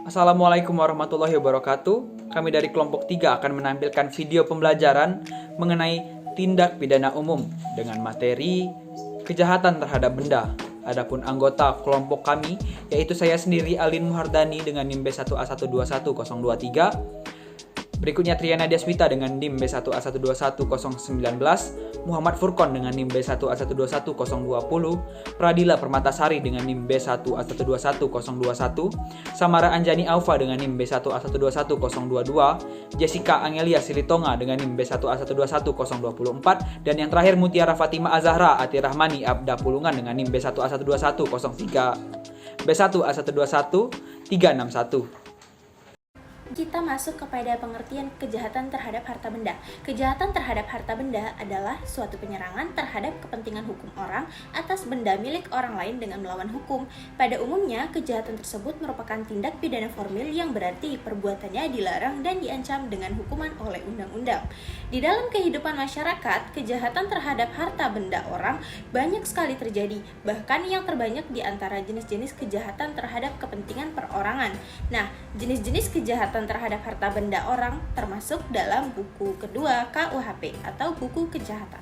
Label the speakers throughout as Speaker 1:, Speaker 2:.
Speaker 1: Assalamualaikum warahmatullahi wabarakatuh. Kami dari kelompok 3 akan menampilkan video pembelajaran mengenai tindak pidana umum dengan materi kejahatan terhadap benda. Adapun anggota kelompok kami yaitu saya sendiri Alin Muhardani dengan NIM B1A121023. Berikutnya Triana Deswita dengan NIM B1A121019, Muhammad Furqon dengan NIM B1A121020, Pradila Permatasari dengan NIM B1A121021, Samara Anjani Aufa dengan NIM B1A121022, Jessica Angelia Silitonga dengan NIM B1A121024, dan yang terakhir Mutiara Fatima Azahra Ati Rahmani Abda Pulungan dengan NIM B1A121003, B1A121361.
Speaker 2: Kita masuk kepada pengertian kejahatan terhadap harta benda. Kejahatan terhadap harta benda adalah suatu penyerangan terhadap kepentingan hukum orang atas benda milik orang lain dengan melawan hukum. Pada umumnya, kejahatan tersebut merupakan tindak pidana formil yang berarti perbuatannya dilarang dan diancam dengan hukuman oleh undang-undang. Di dalam kehidupan masyarakat, kejahatan terhadap harta benda orang banyak sekali terjadi, bahkan yang terbanyak di antara jenis-jenis kejahatan terhadap kepentingan perorangan. Nah, jenis-jenis kejahatan terhadap harta benda orang termasuk dalam buku kedua KUHP atau buku kejahatan.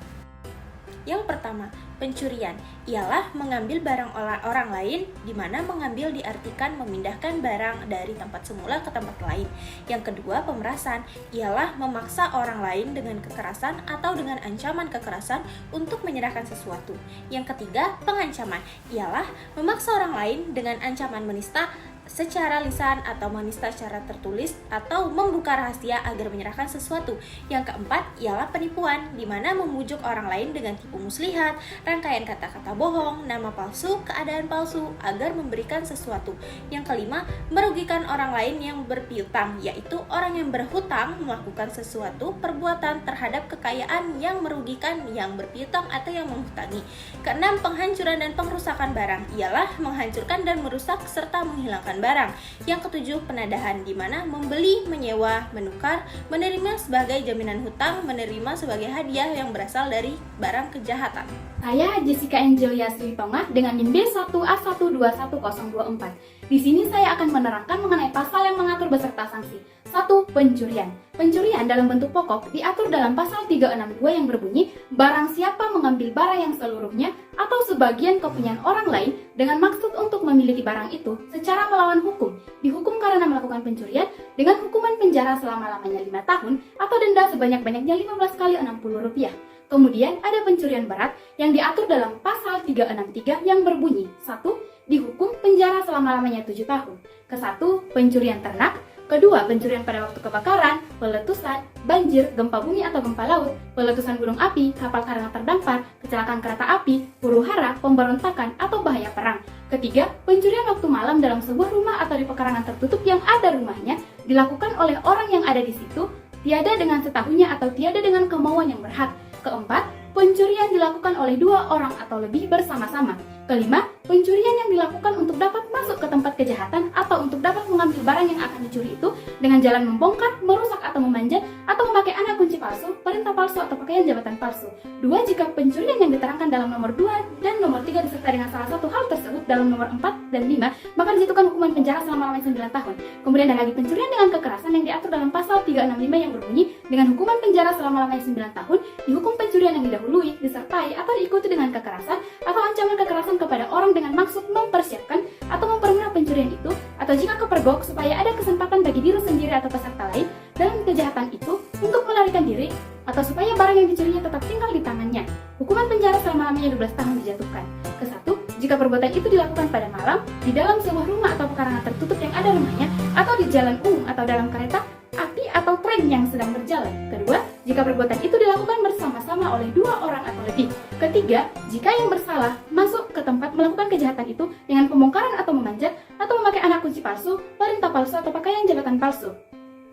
Speaker 2: Yang pertama, pencurian ialah mengambil barang orang lain, di mana mengambil diartikan memindahkan barang dari tempat semula ke tempat lain. Yang kedua, pemerasan ialah memaksa orang lain dengan kekerasan atau dengan ancaman kekerasan untuk menyerahkan sesuatu. Yang ketiga, pengancaman ialah memaksa orang lain dengan ancaman menista secara lisan atau menista secara tertulis atau membuka rahasia agar menyerahkan sesuatu. Yang keempat ialah penipuan, di mana membujuk orang lain dengan tipu muslihat, rangkaian kata-kata bohong, nama palsu, keadaan palsu agar memberikan sesuatu. Yang kelima, merugikan orang lain yang berpiutang, yaitu orang yang berhutang melakukan sesuatu perbuatan terhadap kekayaan yang merugikan yang berpiutang atau yang menghutangi. Keenam, penghancuran dan pengrusakan barang ialah menghancurkan dan merusak serta menghilangkan barang. Yang ketujuh, penadahan, di mana membeli, menyewa, menukar, menerima sebagai jaminan hutang, menerima sebagai hadiah yang berasal dari barang kejahatan.
Speaker 3: Saya Jessica Angelia Silitonga dengan NIM B1A121024. Di sini saya akan menerangkan mengenai pasal yang mengatur beserta sanksi. 1. Pencurian. Pencurian dalam bentuk pokok diatur dalam pasal 362 yang berbunyi, barang siapa mengambil barang yang seluruhnya atau sebagian kepunyaan orang lain dengan maksud untuk memiliki barang itu secara melawan hukum, dihukum karena melakukan pencurian dengan hukuman penjara selama-lamanya 5 tahun atau denda sebanyak-banyaknya 15 kali Rp60. Kemudian ada pencurian berat yang diatur dalam pasal 363 yang berbunyi, 1. Dihukum penjara selama-lamanya 7 tahun. Ke-1, pencurian ternak. Kedua, pencurian pada waktu kebakaran, peletusan, banjir, gempa bumi atau gempa laut, peletusan gunung api, kapal karangan terdampar, kecelakaan kereta api, huru-hara, pemberontakan, atau bahaya perang. Ketiga, pencurian waktu malam dalam sebuah rumah atau di pekarangan tertutup yang ada rumahnya, dilakukan oleh orang yang ada di situ, tiada dengan setahunya atau tiada dengan kemauan yang berhak. Keempat, pencurian dilakukan oleh 2 orang atau lebih bersama-sama. Kelima, pencurian yang dilakukan untuk dapat masuk ke tempat kejahatan atau untuk dapat mengambil barang yang akan dicuri itu dengan jalan membongkar, merusak atau memanjat atau memakai anak kunci palsu, perintah palsu atau pakaian jabatan palsu. 2. Jika pencurian yang diterangkan dalam nomor 2 dan nomor 3 disertai dengan salah satu hal tersebut dalam nomor 4 dan 5, maka dijatuhkan hukuman penjara selama-lamanya 9 tahun. Kemudian ada lagi pencurian dengan kekerasan yang diatur dalam pasal 365 yang berbunyi, dengan hukuman penjara selama-lamanya 9 tahun, dihukum pencurian yang didahului, disertai atau diikuti dengan kekerasan atau ancaman kekerasan kepada orang dengan maksud mempersiapkan atau mempermudah pencurian itu, atau jika kepergok supaya ada kesempatan bagi diri sendiri atau peserta lain dalam kejahatan itu untuk melarikan diri, atau supaya barang yang dicurinya tetap tinggal di tangannya. Hukuman penjara selama-lamanya 12 tahun dijatuhkan. Ke-1, jika perbuatan itu dilakukan pada malam, di dalam sebuah rumah atau pekarangan tertutup yang ada rumahnya, atau di jalan umum atau dalam kereta api atau tren yang sedang berjalan. Kedua, jika perbuatan itu dilakukan bersama-sama oleh 2 orang atau lebih. Ketiga, jika yang bersalah masuk ke tempat melakukan kejahatan itu dengan pembongkaran atau memanjat atau memakai anak kunci palsu, perintah palsu atau pakaian jabatan palsu.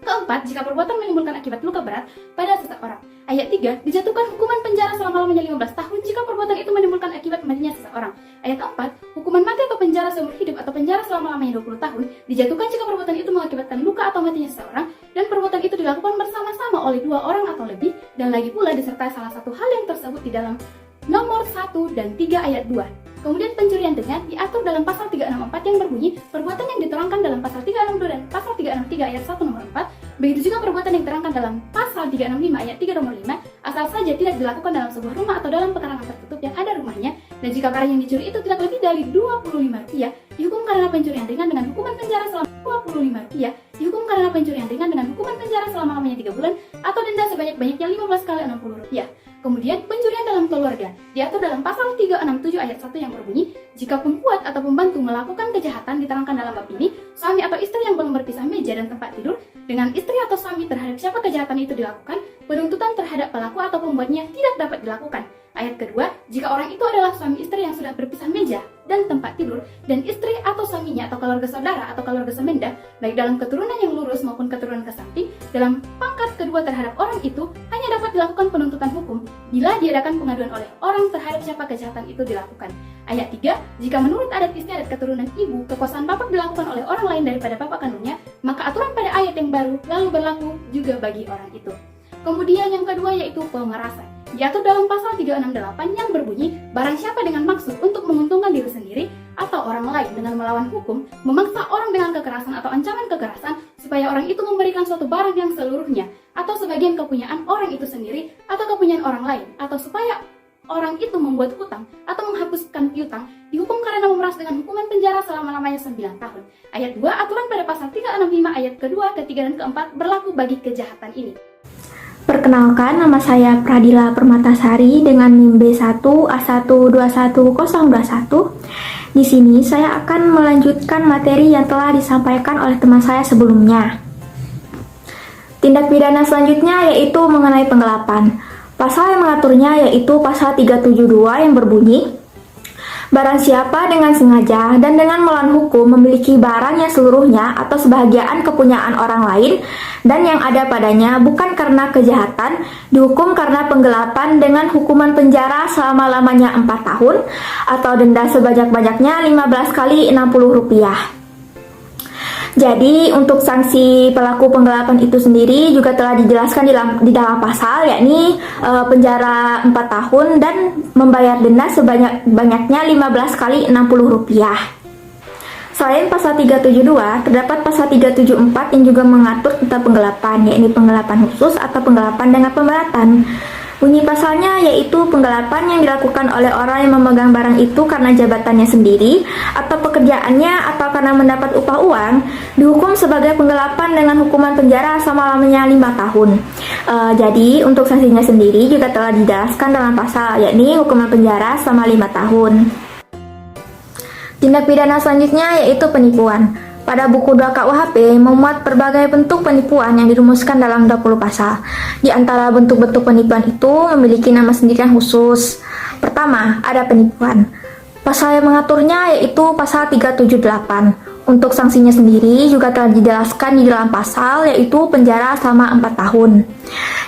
Speaker 3: Keempat, jika perbuatan menimbulkan akibat luka berat pada seseorang. Ayat 3, dijatuhkan hukuman penjara selama-lamanya 15 tahun jika perbuatan itu menimbulkan akibat matinya seseorang. Ayat 4, hukuman mati atau penjara seumur hidup atau penjara selama-lamanya 20 tahun dijatuhkan jika perbuatan itu mengakibatkan luka atau matinya seseorang dan perbuatan itu dilakukan bersama-sama oleh 2 orang atau lebih, dan lagi pula disertai salah satu hal yang tersebut di dalam nomor 1 dan 3 ayat 2. Kemudian pencurian dengan diatur dalam pasal 364 yang berbunyi perbuatan yang diterangkan dalam pasal 362 dan pasal 363 ayat 1 nomor 4. Begitu juga perbuatan yang diterangkan dalam pasal 365 ayat 3 nomor 5 asal saja tidak dilakukan dalam sebuah rumah atau dalam pekarangan tertutup yang ada rumahnya, dan jika barang yang dicuri itu tidak lebih dari Rp25, dihukum karena pencurian ringan dengan hukuman penjara selama Rp25, dihukum karena pencurian ringan dengan hukuman penjara selama-lamanya 3 bulan atau denda sebanyak-banyaknya 15 kali Rp60. Kemudian pencurian dalam keluarga diatur dalam pasal 367 ayat 1 yang berbunyi, jika pembuat atau pembantu melakukan kejahatan diterangkan dalam bab ini, suami atau istri yang belum berpisah meja dan tempat tidur dengan istri atau suami terhadap siapa kejahatan itu dilakukan, penuntutan terhadap pelaku atau pembuatnya tidak dapat dilakukan. Ayat kedua, jika orang itu adalah suami istri yang sudah berpisah meja dan tempat tidur, dan istri atau suaminya atau keluarga saudara atau keluarga semenda, baik dalam keturunan yang lurus maupun keturunan ke samping, dalam pangkat kedua terhadap orang itu, hanya dapat dilakukan penuntutan hukum bila diadakan pengaduan oleh orang terhadap siapa kejahatan itu dilakukan. Ayat 3, jika menurut adat istiadat keturunan ibu, kekuasaan bapak dilakukan oleh orang lain daripada bapak kandungnya, maka aturan pada ayat yang baru lalu berlaku juga bagi orang itu. Kemudian yang kedua yaitu pemerasan. Diatur dalam pasal 368 yang berbunyi, barang siapa dengan maksud untuk menguntungkan diri sendiri atau orang lain dengan melawan hukum, memaksa orang dengan kekerasan atau ancaman kekerasan supaya orang itu memberikan suatu barang yang seluruhnya atau sebagian kepunyaan orang itu sendiri atau kepunyaan orang lain, atau supaya orang itu membuat hutang atau menghapuskan piutang, dihukum karena memeras dengan hukuman penjara selama-lamanya 9 tahun. Ayat 2, aturan pada pasal 365 ayat kedua, ketiga, dan keempat berlaku bagi kejahatan ini.
Speaker 4: Perkenalkan, nama saya Pradila Permatasari dengan NIM B1A121021. Di sini saya akan melanjutkan materi yang telah disampaikan oleh teman saya sebelumnya. Tindak pidana selanjutnya yaitu mengenai penggelapan. Pasal yang mengaturnya yaitu pasal 372 yang berbunyi, barang siapa dengan sengaja dan dengan melawan hukum memiliki barang yang seluruhnya atau sebahagian kepunyaan orang lain dan yang ada padanya bukan karena kejahatan, dihukum karena penggelapan dengan hukuman penjara selama-lamanya 4 tahun atau denda sebanyak-banyaknya 15 kali Rp60. Jadi untuk sanksi pelaku penggelapan itu sendiri juga telah dijelaskan di dalam pasal, yakni penjara 4 tahun dan membayar denda sebanyak-banyaknya 15 kali Rp60. Selain pasal 372, terdapat pasal 374 yang juga mengatur tentang penggelapan, yakni penggelapan khusus atau penggelapan dengan pemberatan. Bunyi pasalnya yaitu penggelapan yang dilakukan oleh orang yang memegang barang itu karena jabatannya sendiri atau pekerjaannya atau karena mendapat upah uang, dihukum sebagai penggelapan dengan hukuman penjara selama-lamanya 5 tahun. Jadi untuk sanksinya sendiri juga telah dijelaskan dalam pasal, yakni hukuman penjara selama 5 tahun. Tindak pidana selanjutnya yaitu penipuan. Pada buku 2 KUHP memuat berbagai bentuk penipuan yang dirumuskan dalam 20 pasal. Di antara bentuk-bentuk penipuan itu memiliki nama sendiri yang khusus. Pertama, ada penipuan. Pasal yang mengaturnya yaitu pasal 378. Untuk sanksinya sendiri juga telah dijelaskan di dalam pasal, yaitu penjara selama 4 tahun.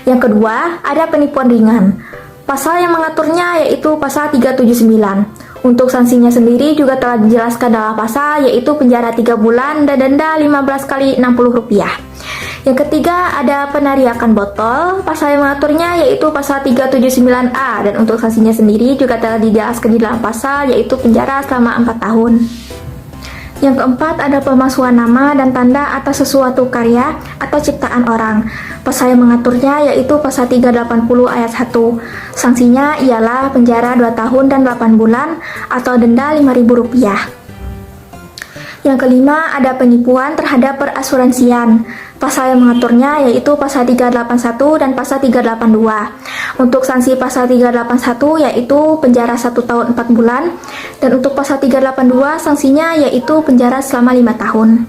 Speaker 4: Yang kedua, ada penipuan ringan. Pasal yang mengaturnya yaitu pasal 379. Untuk sanksinya sendiri juga telah dijelaskan dalam pasal, yaitu penjara 3 bulan dan denda 15 kali Rp60. Yang ketiga, ada penariakan botol. Pasal yang mengaturnya yaitu pasal 379A, dan untuk sanksinya sendiri juga telah dijelaskan di dalam pasal, yaitu penjara selama 4 tahun. Yang keempat, ada pemalsuan nama dan tanda atas sesuatu karya atau ciptaan orang. Pasal yang mengaturnya yaitu pasal 380 ayat 1. Sanksinya ialah penjara 2 tahun dan 8 bulan atau denda Rp5.000. Yang kelima, ada penipuan terhadap perasuransian. Pasal yang mengaturnya yaitu pasal 381 dan pasal 382. Untuk sanksi pasal 381 yaitu penjara 1 tahun 4 bulan, dan untuk pasal 382 sanksinya yaitu penjara selama 5 tahun.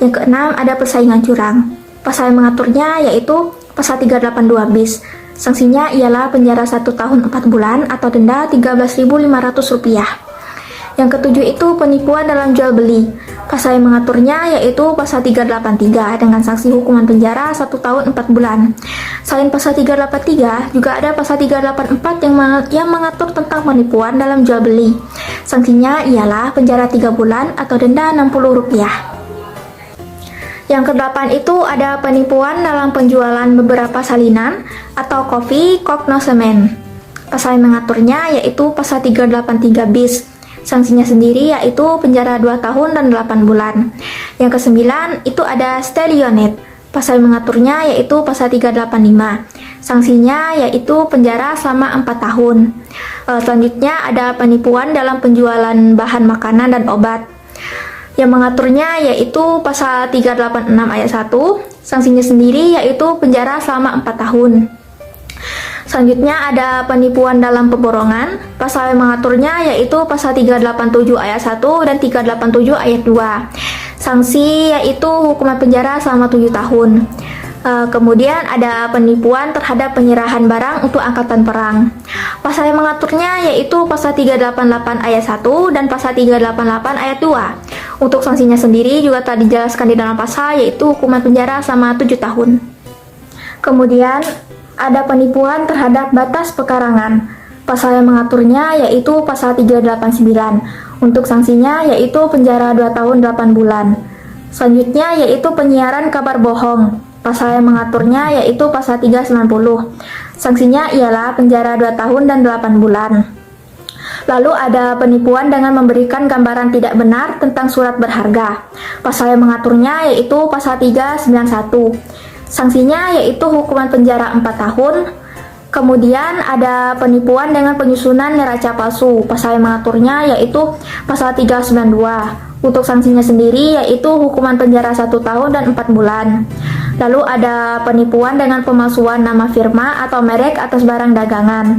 Speaker 4: Yang keenam, ada persaingan curang. Pasal yang mengaturnya yaitu pasal 382 bis. Sanksinya ialah penjara 1 tahun 4 bulan atau denda Rp13.500. Yang ketujuh itu penipuan dalam jual beli. Pasal yang mengaturnya yaitu pasal 383 dengan sanksi hukuman penjara 1 tahun 4 bulan. Selain pasal 383, juga ada pasal 384 yang mengatur tentang penipuan dalam jual beli. Sanksinya ialah penjara 3 bulan atau denda Rp60. Yang kedelapan itu ada penipuan dalam penjualan beberapa salinan atau kopi, kok, no semen. Pasal yang mengaturnya yaitu pasal 383 bis. Sanksinya sendiri yaitu penjara 2 tahun dan 8 bulan. Yang ke-9 itu ada stelionet. Pasal mengaturnya yaitu pasal 385. Sanksinya yaitu penjara selama 4 tahun. Selanjutnya ada penipuan dalam penjualan bahan makanan dan obat. Yang mengaturnya yaitu pasal 386 ayat 1. Sanksinya sendiri yaitu penjara selama 4 tahun. Selanjutnya ada penipuan dalam pemborongan. Pasal yang mengaturnya yaitu pasal 387 ayat 1 dan 387 ayat 2. Sanksi yaitu hukuman penjara selama 7 tahun. Kemudian ada penipuan terhadap penyerahan barang untuk angkatan perang. Pasal yang mengaturnya yaitu pasal 388 ayat 1 dan pasal 388 ayat 2. Untuk sanksinya sendiri juga telah dijelaskan di dalam pasal yaitu hukuman penjara selama 7 tahun. Kemudian ada penipuan terhadap batas pekarangan. Pasal yang mengaturnya yaitu pasal 389. Untuk sanksinya yaitu penjara 2 tahun 8 bulan. Selanjutnya yaitu penyiaran kabar bohong. Pasal yang mengaturnya yaitu pasal 390. Sanksinya ialah penjara 2 tahun dan 8 bulan. Lalu ada penipuan dengan memberikan gambaran tidak benar tentang surat berharga. Pasal yang mengaturnya yaitu pasal 391. Sanksinya yaitu hukuman penjara 4 tahun. Kemudian ada penipuan dengan penyusunan neraca palsu. Pasal yang mengaturnya yaitu pasal 392. Untuk sanksinya sendiri yaitu hukuman penjara 1 tahun dan 4 bulan. Lalu ada penipuan dengan pemalsuan nama firma atau merek atas barang dagangan.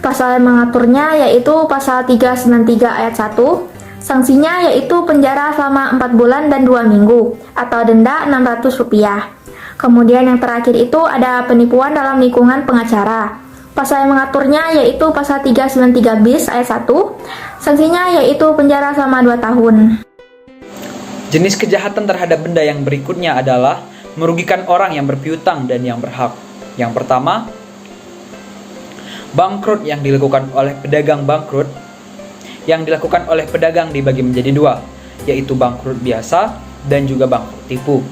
Speaker 4: Pasal yang mengaturnya yaitu pasal 393 ayat 1. Sanksinya yaitu penjara selama 4 bulan dan 2 minggu atau denda Rp600. Kemudian yang terakhir itu ada penipuan dalam lingkungan pengacara. Pasal yang mengaturnya yaitu pasal 393 bis ayat 1. Sanksinya yaitu penjara selama 2 tahun.
Speaker 1: Jenis kejahatan terhadap benda yang berikutnya adalah merugikan orang yang berpiutang dan yang berhak. Yang pertama, bangkrut yang dilakukan oleh pedagang bangkrut. Yang dilakukan oleh pedagang dibagi menjadi 2, yaitu bangkrut biasa dan juga bangkrut tipu.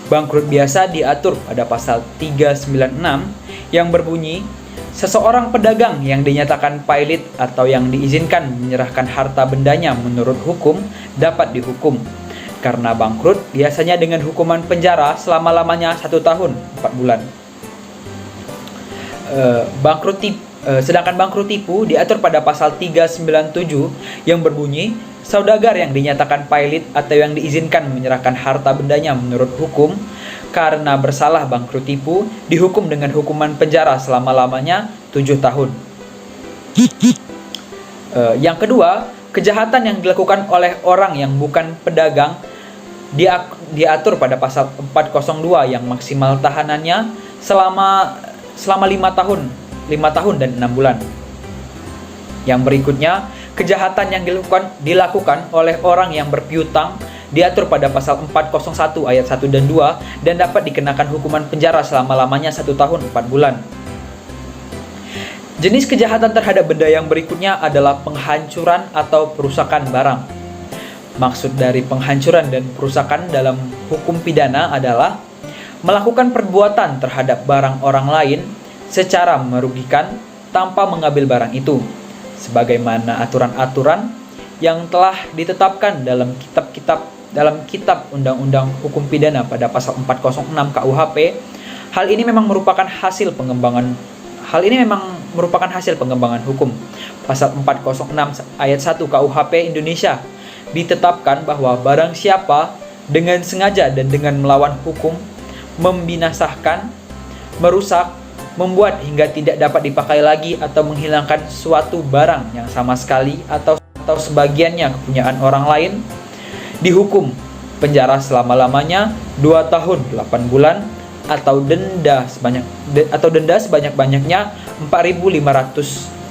Speaker 1: Bangkrut biasa diatur pada pasal 396 yang berbunyi, seseorang pedagang yang dinyatakan pailit atau yang diizinkan menyerahkan harta bendanya menurut hukum dapat dihukum. Karena bangkrut biasanya dengan hukuman penjara selama-lamanya 1 tahun 4 bulan. Sedangkan bangkrut tipu diatur pada pasal 397 yang berbunyi, saudagar yang dinyatakan pailit atau yang diizinkan menyerahkan harta bendanya menurut hukum karena bersalah bangkrut tipu dihukum dengan hukuman penjara selama-lamanya 7 tahun. Yang kedua, kejahatan yang dilakukan oleh orang yang bukan pedagang diatur pada pasal 402 yang maksimal tahanannya selama 5 tahun dan 6 bulan. Yang berikutnya, kejahatan yang dilakukan oleh orang yang berpiutang diatur pada pasal 401 ayat 1 dan 2 dan dapat dikenakan hukuman penjara selama-lamanya 1 tahun 4 bulan. Jenis kejahatan terhadap benda yang berikutnya adalah penghancuran atau perusakan barang. Maksud dari penghancuran dan perusakan dalam hukum pidana adalah melakukan perbuatan terhadap barang orang lain secara merugikan tanpa mengambil barang itu, sebagaimana aturan-aturan yang telah ditetapkan dalam kitab Undang-Undang Hukum Pidana pada pasal 406 KUHP. Hal ini memang merupakan hasil pengembangan hukum. Pasal 406 ayat 1 KUHP Indonesia ditetapkan bahwa barang siapa dengan sengaja dan dengan melawan hukum membinasakan, merusak, membuat hingga tidak dapat dipakai lagi atau menghilangkan suatu barang yang sama sekali atau sebagiannya kepunyaan orang lain, dihukum penjara selama-lamanya 2 tahun 8 bulan atau denda sebanyak-banyaknya Rp4.500.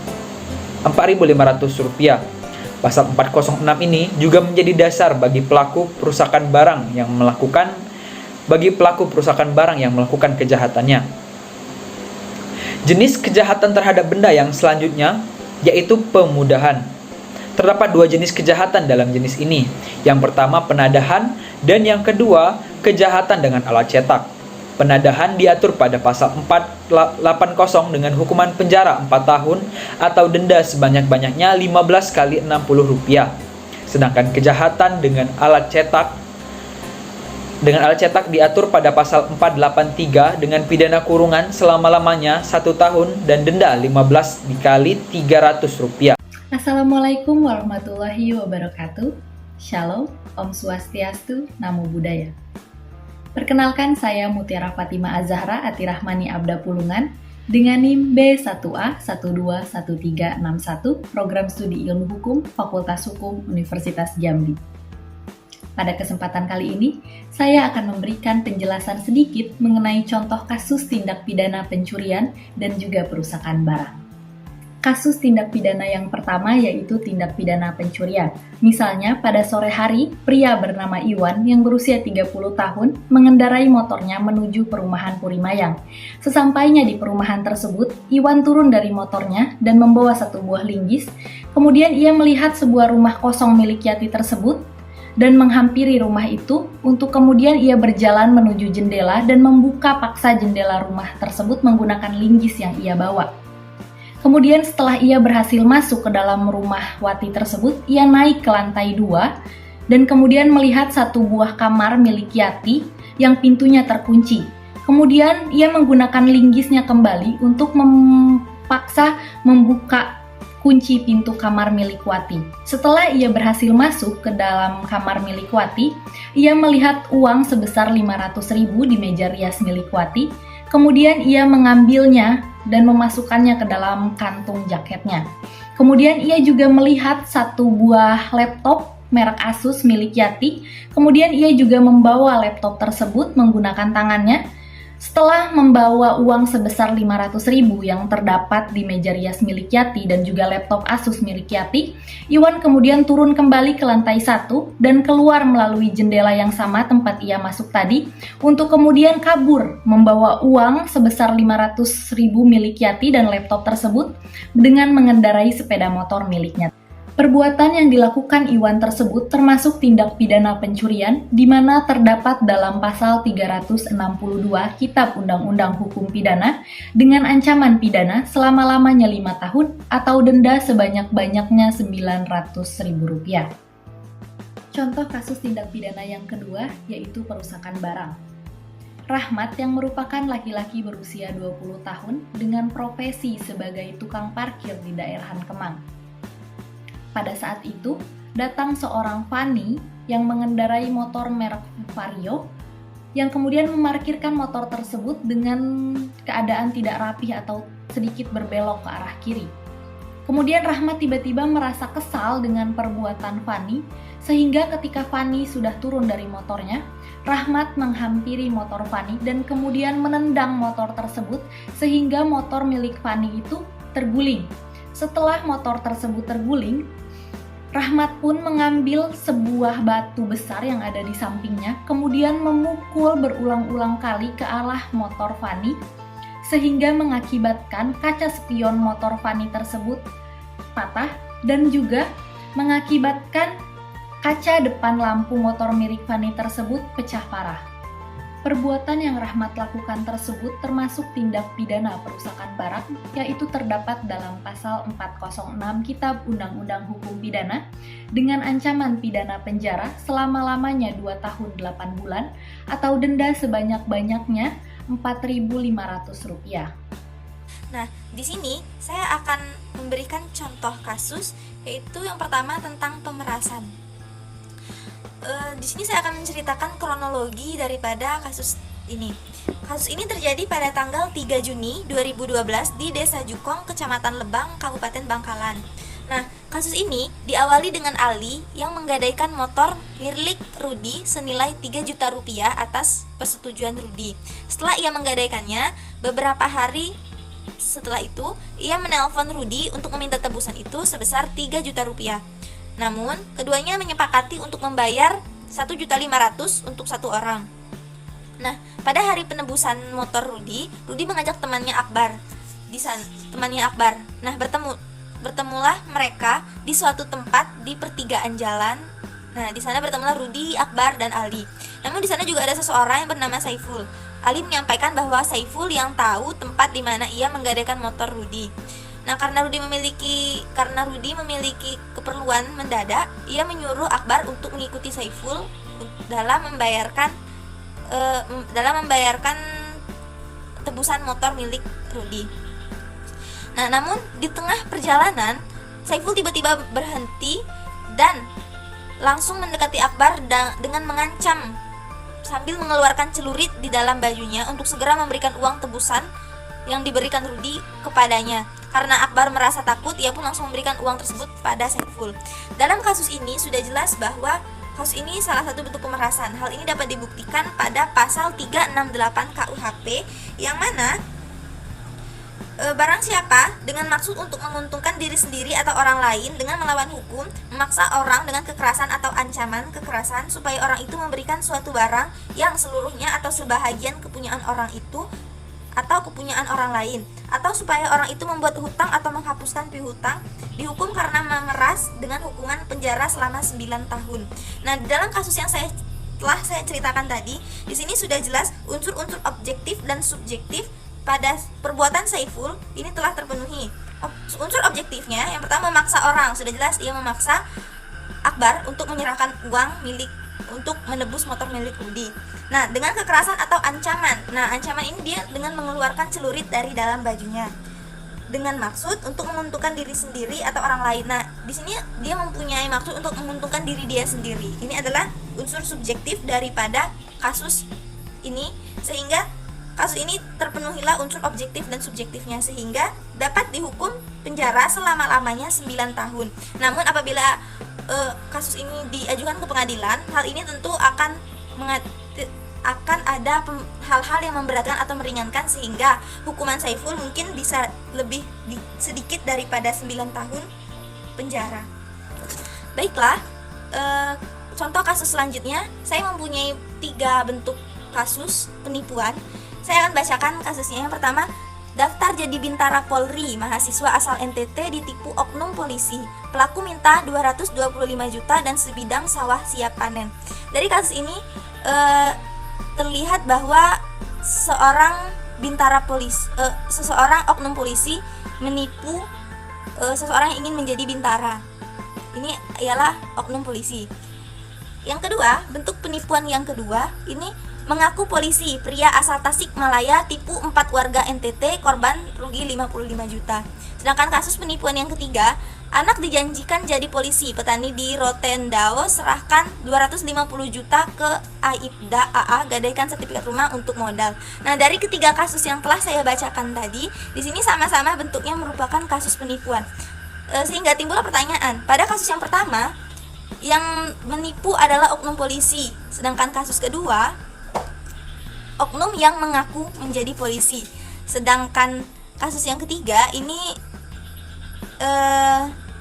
Speaker 1: Pasal 406 ini juga menjadi dasar bagi pelaku perusakan barang yang melakukan kejahatannya. Jenis kejahatan terhadap benda yang selanjutnya yaitu pemudahan. Terdapat 2 jenis kejahatan dalam jenis ini. Yang pertama penadahan dan yang kedua kejahatan dengan alat cetak. Penadahan diatur pada pasal 480 dengan hukuman penjara 4 tahun atau denda sebanyak-banyaknya 15 kali Rp60. Sedangkan kejahatan dengan alat cetak diatur pada pasal 483 dengan pidana kurungan selama-lamanya 1 tahun dan denda 15 dikali Rp300.
Speaker 5: Assalamualaikum warahmatullahi wabarakatuh. Shalom, Om Swastiastu, Namo Buddhaya. Perkenalkan, saya Mutiara Fatima Azahra Atirahmani Abda Pulungan dengan NIM B121361 Program Studi Ilmu Hukum Fakultas Hukum Universitas Jambi. Pada kesempatan kali ini, saya akan memberikan penjelasan sedikit mengenai contoh kasus tindak pidana pencurian dan juga perusakan barang. Kasus tindak pidana yang pertama yaitu tindak pidana pencurian. Misalnya, pada sore hari, pria bernama Iwan yang berusia 30 tahun mengendarai motornya menuju perumahan Purimayang. Sesampainya di perumahan tersebut, Iwan turun dari motornya dan membawa satu buah linggis. Kemudian ia melihat sebuah rumah kosong milik Yati tersebut dan menghampiri rumah itu untuk kemudian ia berjalan menuju jendela dan membuka paksa jendela rumah tersebut menggunakan linggis yang ia bawa. Kemudian setelah ia berhasil masuk ke dalam rumah Wati tersebut, ia naik ke lantai 2 dan kemudian melihat satu buah kamar milik Yati yang pintunya terkunci. Kemudian ia menggunakan linggisnya kembali untuk memaksa membuka kunci pintu kamar milik Wati. Setelah ia berhasil masuk ke dalam kamar milik Wati, ia melihat uang sebesar 500.000 di meja rias milik Wati. Kemudian ia mengambilnya dan memasukkannya ke dalam kantung jaketnya. Kemudian ia juga melihat satu buah laptop merek Asus milik Yati. Kemudian ia juga membawa laptop tersebut menggunakan tangannya. Setelah membawa uang sebesar 500.000 yang terdapat di meja rias milik Yati dan juga laptop Asus milik Yati, Iwan kemudian turun kembali ke lantai 1 dan keluar melalui jendela yang sama tempat ia masuk tadi untuk kemudian kabur membawa uang sebesar 500.000 milik Yati dan laptop tersebut dengan mengendarai sepeda motor miliknya. Perbuatan yang dilakukan Iwan tersebut termasuk tindak pidana pencurian di mana terdapat dalam pasal 362 Kitab Undang-Undang Hukum Pidana dengan ancaman pidana selama-lamanya 5 tahun atau denda sebanyak-banyaknya Rp900.000. Contoh kasus tindak pidana yang kedua yaitu perusakan barang. Rahmat yang merupakan laki-laki berusia 20 tahun dengan profesi sebagai tukang parkir di daerah Kemang. Pada saat itu, datang seorang Fani yang mengendarai motor merek Vario yang kemudian memarkirkan motor tersebut dengan keadaan tidak rapih atau sedikit berbelok ke arah kiri. Kemudian Rahmat tiba-tiba merasa kesal dengan perbuatan Fani sehingga ketika Fani sudah turun dari motornya, Rahmat menghampiri motor Fani dan kemudian menendang motor tersebut sehingga motor milik Fani itu terguling. Setelah motor tersebut terguling, Rahmat pun mengambil sebuah batu besar yang ada di sampingnya, kemudian memukul berulang-ulang kali ke arah motor Fani, sehingga mengakibatkan kaca spion motor Fani tersebut patah dan juga mengakibatkan kaca depan lampu motor milik Fani tersebut pecah parah. Perbuatan yang Rahmat lakukan tersebut termasuk tindak pidana perusakan barang, yaitu terdapat dalam pasal 406 Kitab Undang-Undang Hukum Pidana dengan ancaman pidana penjara selama-lamanya 2 tahun 8 bulan atau denda sebanyak-banyaknya Rp4.500.
Speaker 2: Nah, di sini saya akan memberikan contoh kasus, yaitu yang pertama tentang pemerasan. Di sini saya akan menceritakan kronologi daripada kasus ini. Kasus ini terjadi pada tanggal 3 Juni 2012 di Desa Jukong, Kecamatan Lebang, Kabupaten Bangkalan. Nah, kasus ini diawali dengan Ali yang menggadaikan motor milik Rudi senilai Rp3 juta atas persetujuan Rudi. Setelah ia menggadaikannya, beberapa hari setelah itu, ia menelpon Rudi untuk meminta tebusan itu sebesar Rp3 juta. Namun, keduanya menyepakati untuk membayar Rp1.500.000 untuk satu orang. Nah, pada hari penebusan motor Rudi mengajak temannya Akbar. Nah, bertemulah mereka di suatu tempat di pertigaan jalan. Nah, di sana bertemulah Rudi, Akbar, dan Ali. Namun di sana juga ada seseorang yang bernama Saiful. Ali menyampaikan bahwa Saiful yang tahu tempat di mana ia menggadaikan motor Rudi. Nah, karena Rudi memiliki keperluan mendadak, ia menyuruh Akbar untuk mengikuti Saiful dalam membayarkan tebusan motor milik Rudi. Nah, namun di tengah perjalanan Saiful tiba-tiba berhenti dan langsung mendekati Akbar dengan mengancam sambil mengeluarkan celurit di dalam bajunya untuk segera memberikan uang tebusan yang diberikan Rudi kepadanya. Karena Akbar merasa takut, ia pun langsung memberikan uang tersebut pada Saiful. Dalam kasus ini sudah jelas bahwa kasus ini salah satu bentuk pemerasan. Hal ini dapat dibuktikan pada pasal 368 KUHP yang mana barang siapa dengan maksud untuk menguntungkan diri sendiri atau orang lain dengan melawan hukum, memaksa orang dengan kekerasan atau ancaman kekerasan supaya orang itu memberikan suatu barang yang seluruhnya atau sebahagian kepunyaan orang itu atau kepunyaan orang lain, atau supaya orang itu membuat hutang atau menghapuskan piutang, dihukum karena mengeras dengan hukuman penjara selama 9 tahun. Nah, dalam kasus yang telah saya ceritakan tadi, di sini sudah jelas unsur-unsur objektif dan subjektif pada perbuatan Saiful ini telah terpenuhi. Unsur objektifnya yang pertama memaksa orang, sudah jelas ia memaksa Akbar untuk menyerahkan uang untuk menebus motor milik Rudi. Nah, dengan kekerasan atau ancaman. Nah, ancaman ini dia dengan mengeluarkan celurit dari dalam bajunya dengan maksud untuk menguntungkan diri sendiri atau orang lain. Nah, di sini dia mempunyai maksud untuk menguntungkan diri dia sendiri. Ini adalah unsur subjektif daripada kasus ini, sehingga kasus ini terpenuhilah unsur objektif dan subjektifnya sehingga dapat dihukum penjara selama-lamanya 9 tahun. Namun apabila kasus ini diajukan ke pengadilan, hal ini tentu akan ada hal-hal yang memberatkan atau meringankan sehingga hukuman Saiful mungkin bisa lebih sedikit daripada 9 tahun penjara. Baiklah, contoh kasus selanjutnya, saya mempunyai 3 bentuk kasus penipuan. Saya akan bacakan kasusnya. Yang pertama, daftar jadi bintara Polri, mahasiswa asal NTT ditipu oknum polisi. Pelaku minta 225 juta dan sebidang sawah siap panen. Dari kasus ini terlihat bahwa seorang oknum polisi menipu seseorang yang ingin menjadi bintara. Ini ialah oknum polisi. Yang kedua, bentuk penipuan yang kedua, ini mengaku polisi, pria asal Tasikmalaya tipu 4 warga NTT, korban rugi 55 juta. Sedangkan kasus penipuan yang ketiga, anak dijanjikan jadi polisi, petani di Rotendao serahkan 250 juta ke Aibda AA, gadaikan sertifikat rumah untuk modal. Nah, dari ketiga kasus yang telah saya bacakan tadi, di sini sama-sama bentuknya merupakan kasus penipuan. Sehingga timbul pertanyaan, pada kasus yang pertama, yang menipu adalah oknum polisi, sedangkan kasus kedua oknum yang mengaku menjadi polisi. Sedangkan kasus yang ketiga ini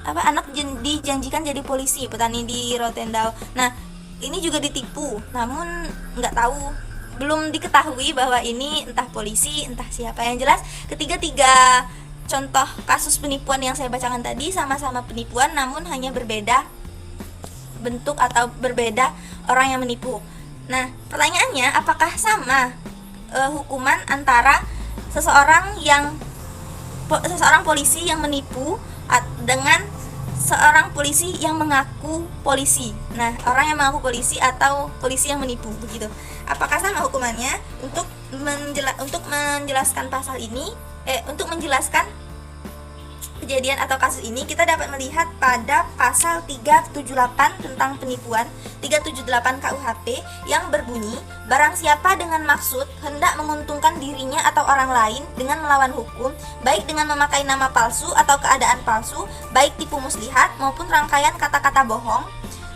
Speaker 2: anak dijanjikan jadi polisi, petani di Rotendao. Nah, ini juga ditipu, namun belum diketahui bahwa ini entah polisi, entah siapa. Yang jelas ketiga contoh kasus penipuan yang saya bacakan tadi sama-sama penipuan, namun hanya berbeda bentuk atau berbeda orang yang menipu. Nah, pertanyaannya, apakah sama hukuman antara seseorang polisi yang menipu dengan seorang polisi yang mengaku polisi? Nah, orang yang mengaku polisi atau polisi yang menipu, begitu. Apakah sama hukumannya? Untuk menjelaskan pasal ini, untuk menjelaskan kejadian atau kasus ini, kita dapat melihat pada pasal 378 tentang penipuan, 378 KUHP yang berbunyi, barang siapa dengan maksud hendak menguntungkan dirinya atau orang lain dengan melawan hukum, baik dengan memakai nama palsu atau keadaan palsu, baik tipu muslihat maupun rangkaian kata-kata bohong,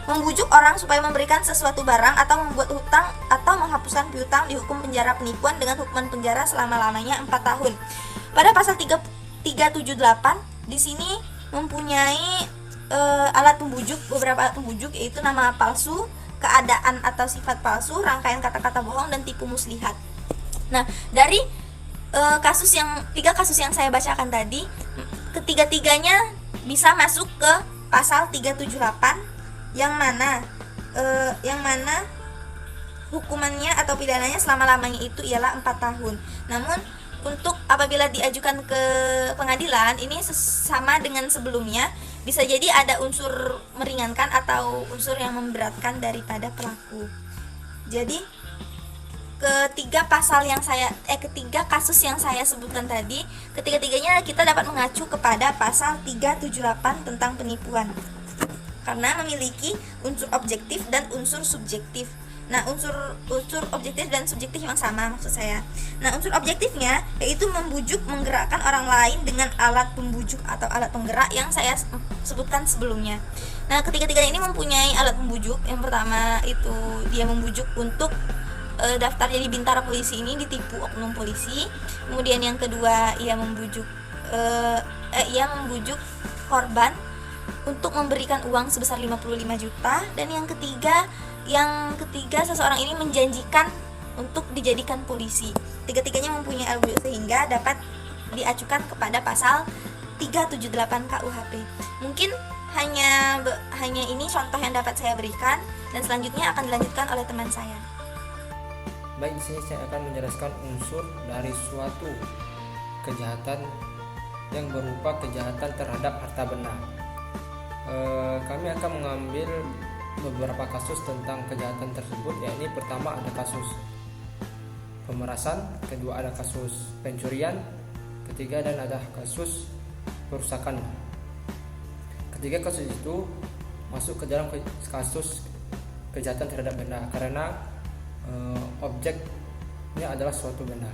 Speaker 2: membujuk orang supaya memberikan sesuatu barang atau membuat hutang atau menghapuskan piutang, dihukum penjara penipuan dengan hukuman penjara selama-lamanya 4 tahun. Pada pasal 378 di sini mempunyai beberapa alat pembujuk, yaitu nama palsu, keadaan atau sifat palsu, rangkaian kata-kata bohong, dan tipu muslihat. Nah, dari tiga kasus yang saya bacakan tadi, ketiga-tiganya bisa masuk ke pasal 378 yang mana
Speaker 6: hukumannya atau pidananya selama-lamanya itu ialah 4 tahun. Namun untuk apabila diajukan ke pengadilan ini sama dengan sebelumnya, bisa jadi ada unsur meringankan atau unsur yang memberatkan daripada pelaku. Jadi ketiga kasus yang saya sebutkan tadi, ketiga-tiganya kita dapat mengacu kepada pasal 378 tentang penipuan. Karena memiliki unsur objektif dan unsur subjektif. Nah, unsur objektif dan subjektif yang sama maksud saya. Nah, unsur objektifnya yaitu membujuk, menggerakkan orang lain dengan alat pembujuk atau alat penggerak yang saya sebutkan sebelumnya. Nah, ketiga-tiganya ini mempunyai alat pembujuk. Yang pertama itu dia membujuk untuk daftar jadi bintara polisi ini ditipu oknum polisi. Kemudian yang kedua ia membujuk korban untuk memberikan uang sebesar 55 juta, dan yang ketiga seseorang ini menjanjikan untuk dijadikan polisi. Tiga-tiganya mempunyai alat pembujuk sehingga dapat diacukan kepada pasal 378 KUHP. Mungkin hanya ini contoh yang dapat saya berikan, dan selanjutnya akan dilanjutkan oleh teman saya.
Speaker 7: Baik, di sini saya akan menjelaskan unsur dari suatu kejahatan yang berupa kejahatan terhadap harta benda. Kami akan mengambil beberapa kasus tentang kejahatan tersebut, yakni pertama ada kasus pemerasan, kedua ada kasus pencurian, ketiga dan ada kasus perusakan. Ketiga kasus itu masuk ke dalam kasus kejahatan terhadap benda karena objeknya adalah suatu benda.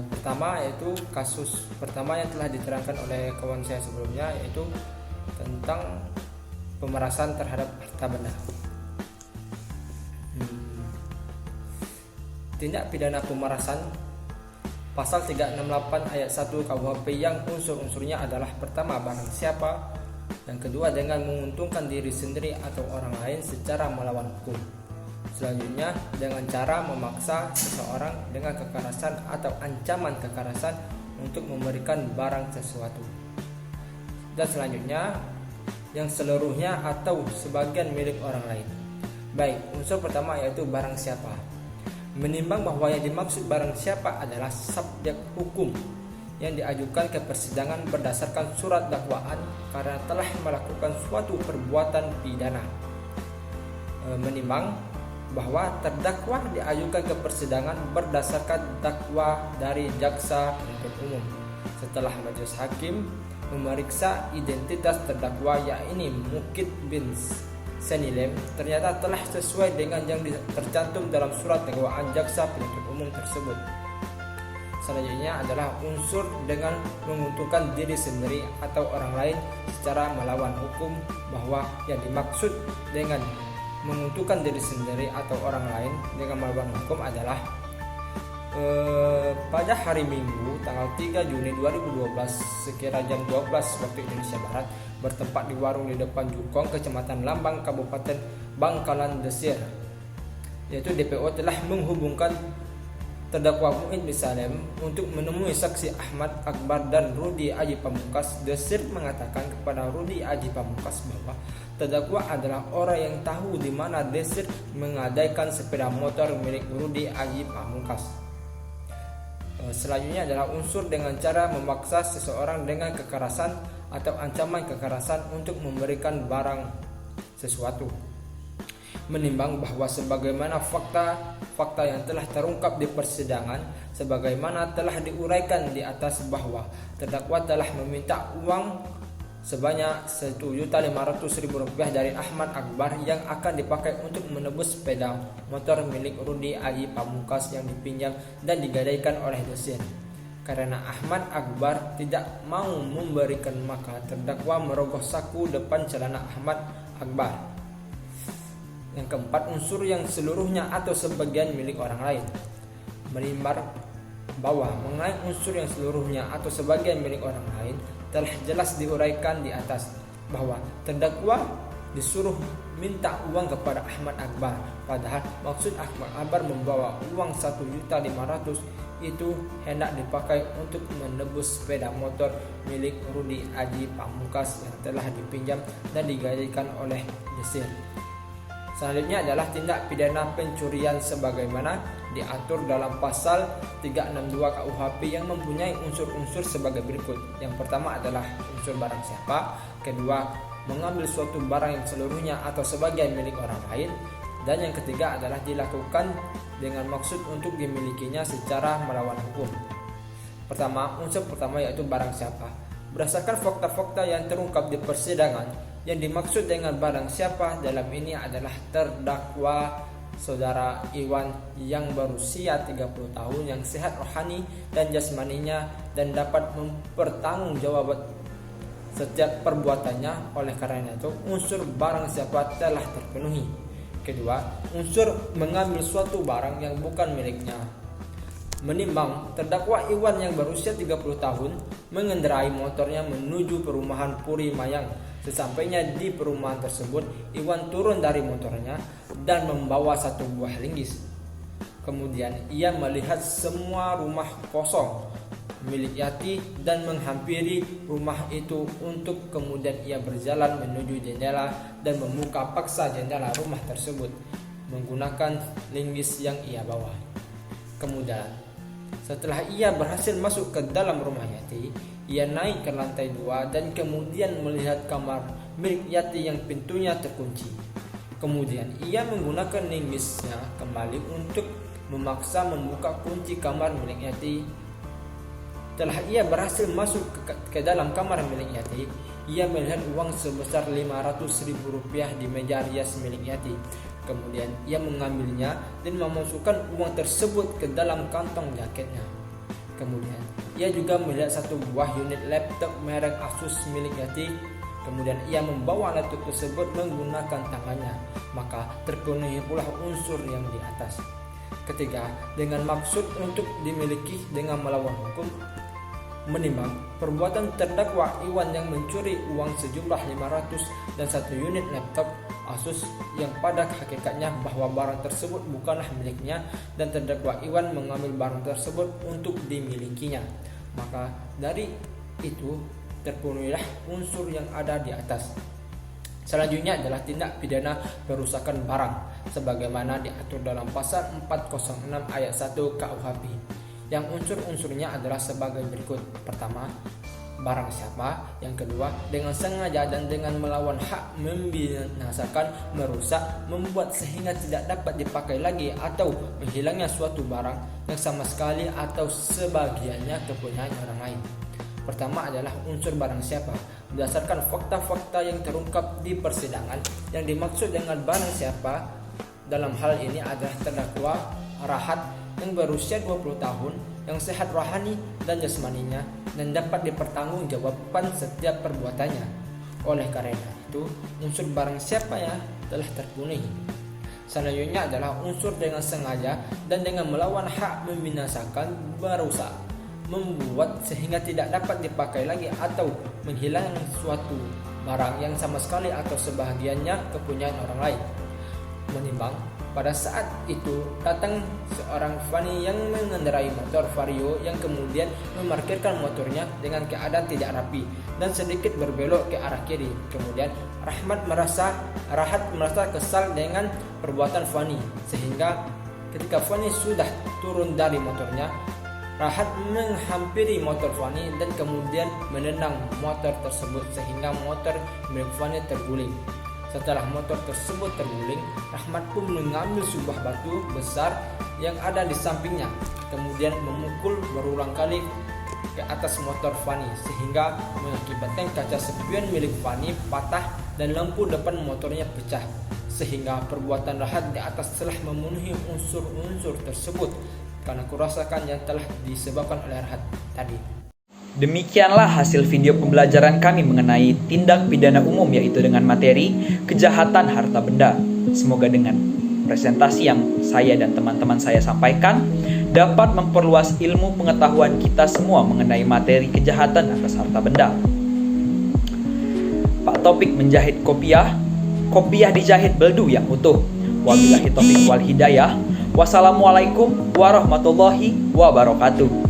Speaker 7: Pertama yaitu kasus pertama yang telah diterangkan oleh kawan saya sebelumnya, yaitu tentang pemerasan terhadap harta benda. Tindak pidana pemerasan pasal 368 ayat 1 KUHP yang unsur-unsurnya adalah pertama barang siapa, yang kedua dengan menguntungkan diri sendiri atau orang lain secara melawan hukum, selanjutnya dengan cara memaksa seseorang dengan kekerasan atau ancaman kekerasan untuk memberikan barang sesuatu, dan selanjutnya yang seluruhnya atau sebagian milik orang lain. Baik, unsur pertama yaitu barang siapa. Menimbang bahwa yang dimaksud barang siapa adalah subjek hukum yang diajukan ke persidangan berdasarkan surat dakwaan karena telah melakukan suatu perbuatan pidana. Menimbang bahwa terdakwa diajukan ke persidangan berdasarkan dakwa dari jaksa penuntut umum setelah majelis hakim memeriksa identitas terdakwa, yakni Mukid bin Senilem, ternyata telah sesuai dengan yang tercantum dalam surat dakwaan jaksa penuntut umum tersebut. Selanjutnya adalah unsur dengan menguntungkan diri sendiri atau orang lain secara melawan hukum, bahwa yang dimaksud dengan menguntungkan diri sendiri atau orang lain dengan melawan hukum adalah pada hari Minggu tanggal 3 Juni 2012 sekira jam 12 waktu Indonesia Barat, bertempat di warung di depan Jukong, Kecamatan Lambang, Kabupaten Bangkalan Desir, yaitu DPO telah menghubungkan terdakwa Mu'in bin Salem untuk menemui saksi Ahmad Akbar dan Rudi Aji Pamungkas. Desir mengatakan kepada Rudi Aji Pamungkas bahwa terdakwa adalah orang yang tahu di mana Desir menggadaikan sepeda motor milik Rudi Aji Pamungkas. Selanjutnya adalah unsur dengan cara memaksa seseorang dengan kekerasan atau ancaman kekerasan untuk memberikan barang sesuatu. Menimbang bahwa sebagaimana fakta yang telah terungkap di persidangan, sebagaimana telah diuraikan di atas bahwa terdakwa telah meminta uang sebanyak Rp1.500.000 dari Ahmad Akbar yang akan dipakai untuk menebus sepeda motor milik Rudi Aji Pamungkas yang dipinjam dan digadaikan oleh Desir. Karena Ahmad Akbar tidak mau memberikan, maka terdakwa merogoh saku depan celana Ahmad Akbar. Yang keempat, unsur yang seluruhnya atau sebagian milik orang lain. Menimbang bahwa mengenai unsur yang seluruhnya atau sebagian milik orang lain telah jelas diuraikan di atas bahwa terdakwa disuruh minta uang kepada Ahmad Akbar, padahal maksud Ahmad Akbar membawa uang Rp1.500.000 itu hendak dipakai untuk menebus sepeda motor milik Rudi Aji Pamungkas yang telah dipinjam dan digadaikan oleh Desir. Selanjutnya adalah tindak pidana pencurian sebagaimana diatur dalam pasal 362 KUHP yang mempunyai unsur-unsur sebagai berikut. Yang pertama adalah unsur barang siapa, kedua mengambil suatu barang yang seluruhnya atau sebagian milik orang lain, dan yang ketiga adalah dilakukan dengan maksud untuk dimilikinya secara melawan hukum. Pertama, unsur pertama yaitu barang siapa. Berdasarkan fakta-fakta yang terungkap di persidangan, yang dimaksud dengan barang siapa dalam ini adalah terdakwa Saudara Iwan yang berusia 30 tahun, yang sehat rohani dan jasmaninya dan dapat mempertanggungjawabkan setiap perbuatannya. Oleh karena itu, unsur barang siapa telah terpenuhi. Kedua, unsur mengambil suatu barang yang bukan miliknya. Menimbang terdakwa Iwan yang berusia 30 tahun mengendarai motornya menuju perumahan Puri Mayang. Sesampainya di perumahan tersebut, Iwan turun dari motornya dan membawa satu buah linggis. Kemudian ia melihat semua rumah kosong milik Yati dan menghampiri rumah itu untuk kemudian ia berjalan menuju jendela dan membuka paksa jendela rumah tersebut menggunakan linggis yang ia bawa. Kemudian setelah ia berhasil masuk ke dalam rumah Yati, ia naik ke lantai 2 dan kemudian melihat kamar milik Yati yang pintunya terkunci. Kemudian ia menggunakan linggisnya kembali untuk memaksa membuka kunci kamar milik Yati. Setelah ia berhasil masuk ke dalam kamar milik Yati, ia melihat uang sebesar Rp500.000 di meja rias milik Yati. Kemudian ia mengambilnya dan memasukkan uang tersebut ke dalam kantong jaketnya. Kemudian ia juga melihat satu buah unit laptop merek Asus milik Yati. Kemudian ia membawa laptop tersebut menggunakan tangannya. Maka terpenuhi pula unsur yang di atas. Ketiga, dengan maksud untuk dimiliki dengan melawan hukum. Menimbang perbuatan terdakwa Iwan yang mencuri uang sejumlah 500 dan satu unit laptop Asus yang pada hakikatnya bahwa barang tersebut bukanlah miliknya dan terdakwa Iwan mengambil barang tersebut untuk dimilikinya, maka dari itu terpenuhilah unsur yang ada di atas. Selanjutnya adalah tindak pidana perusakan barang sebagaimana diatur dalam pasal 406 ayat 1 KUHP. Yang unsur-unsurnya adalah sebagai berikut. Pertama, barang siapa. Yang kedua, dengan sengaja dan dengan melawan hak membinasakan, merusak, membuat sehingga tidak dapat dipakai lagi atau menghilangnya suatu barang yang sama sekali atau sebagiannya kepunyaan orang lain. Pertama adalah unsur barang siapa. Berdasarkan fakta-fakta yang terungkap di persidangan, yang dimaksud dengan barang siapa dalam hal ini adalah terdakwa Rahat yang berusia 20 tahun, yang sehat rohani dan jasmaninya dan dapat dipertanggungjawabkan setiap perbuatannya. Oleh karena itu, unsur barang siapa ya telah terpenuhi. Selanjutnya adalah unsur dengan sengaja dan dengan melawan hak membinasakan, merusak, membuat sehingga tidak dapat dipakai lagi atau menghilangkan suatu barang yang sama sekali atau sebahagiannya kepunyaan orang lain. Menimbang pada saat itu datang seorang Fani yang mengendarai motor Vario yang kemudian memarkirkan motornya dengan keadaan tidak rapi dan sedikit berbelok ke arah kiri. Kemudian Rahat merasa kesal dengan perbuatan Fani, sehingga ketika Fani sudah turun dari motornya, Rahat menghampiri motor Fani dan kemudian menendang motor tersebut sehingga motor milik Fani terguling. Setelah motor tersebut terguling, Rahmat pun mengambil sebuah batu besar yang ada di sampingnya, kemudian memukul berulang kali ke atas motor Fani sehingga mengakibatkan kaca spion milik Fani patah dan lampu depan motornya pecah. Sehingga perbuatan Rahat di atas telah memenuhi unsur-unsur tersebut karena kerusakan yang telah disebabkan oleh Rahat tadi.
Speaker 1: Demikianlah hasil video pembelajaran kami mengenai tindak pidana umum, yaitu dengan materi kejahatan harta benda. Semoga dengan presentasi yang saya dan teman-teman saya sampaikan dapat memperluas ilmu pengetahuan kita semua mengenai materi kejahatan atas harta benda. Pak Topik menjahit kopiah dijahit beldu yang utuh. Wabillahi taufiq wal hidayah. Wassalamualaikum warahmatullahi wabarakatuh.